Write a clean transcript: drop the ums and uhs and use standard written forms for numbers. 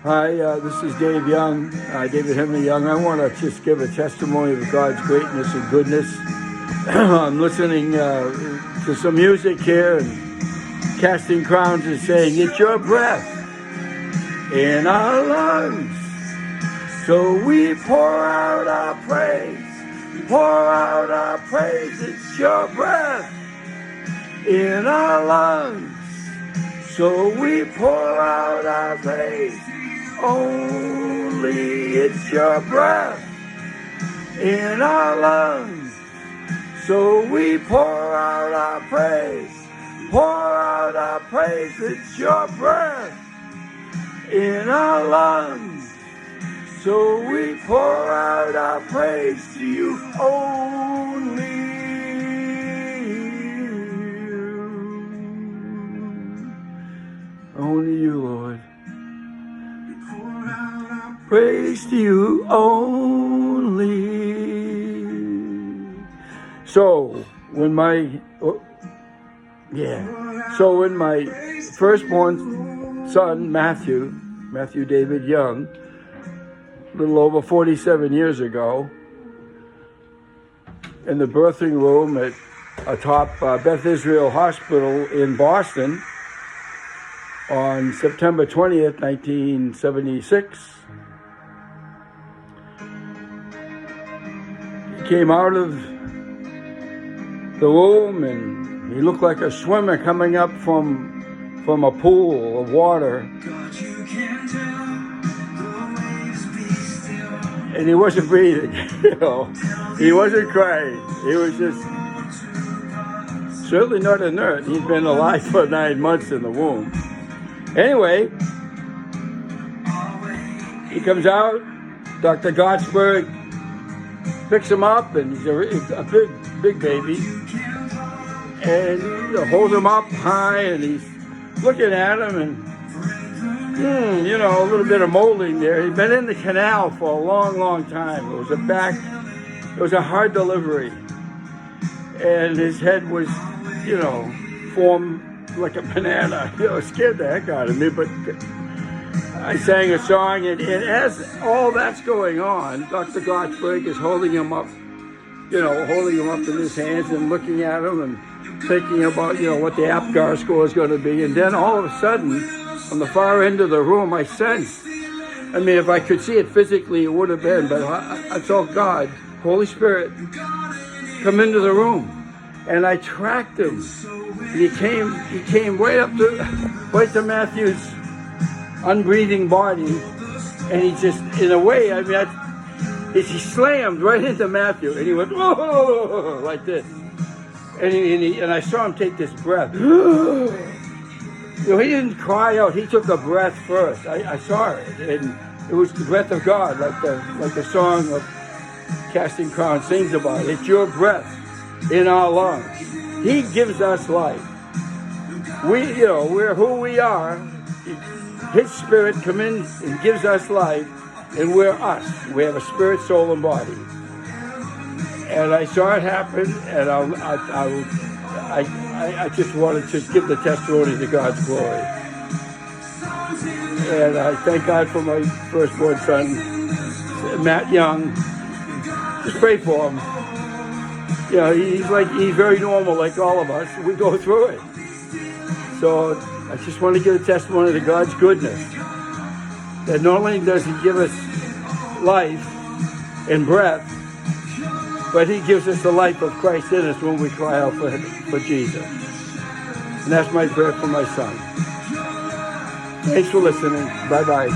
Hi, this is Dave Young, David Henry Young. I want to just give a testimony of God's greatness and goodness. I'm listening to some music here, and Casting Crowns is saying, "It's your breath in our lungs, so we pour out our praise, pour out our praise. It's your breath in our lungs, so we pour out our praise. Only it's your breath in our lungs, so we pour out our praise, pour out our praise. It's your breath in our lungs, so we pour out our praise to you only. Only you, Lord. Praise to you only." So when my firstborn son Matthew David Young, a little over 47 years ago, in the birthing room at atop Beth Israel Hospital in Boston on September 20th, 1976. He came out of the room and he looked like a swimmer coming up from a pool of water. And he wasn't breathing, He wasn't crying. He was just certainly not inert. He'd been alive for 9 months in the womb. Anyway, he comes out, Dr. Gottsberg picks him up, and he's a big baby, and holds him up high, and he's looking at him, and a little bit of molding there. He'd been in the canal for a long time. It was a hard delivery, and his head was, formed like a banana. It scared the heck out of me, but I sang a song, and as all that's going on, Dr. Gottsberg is holding him up in his hands and looking at him and thinking about, what the APGAR score is going to be. And then all of a sudden, on the far end of the room, I sensed, if I could see it physically, it would have been, but I felt God, Holy Spirit, come into the room. And I tracked him. He came right to Matthew's unbreathing body, and he just, in a way, he slammed right into Matthew, and he went, "Whoa," like this. And I saw him take this breath. He didn't cry out. He took a breath first. I saw it, and it was the breath of God, like the song of Casting Crowns sings about. It's your breath in our lungs. He gives us life. We're who we are. His Spirit comes in and gives us life, and we're us. We have a spirit, soul, and body. And I saw it happen, and I just wanted to give the testimony to God's glory. And I thank God for my firstborn son, Matt Young. Just pray for him. He's very normal, like all of us. We go through it. So I just want to give a testimony to God's goodness. That not only does He give us life and breath, but He gives us the life of Christ in us when we cry out for Jesus. And that's my prayer for my son. Thanks for listening. Bye-bye.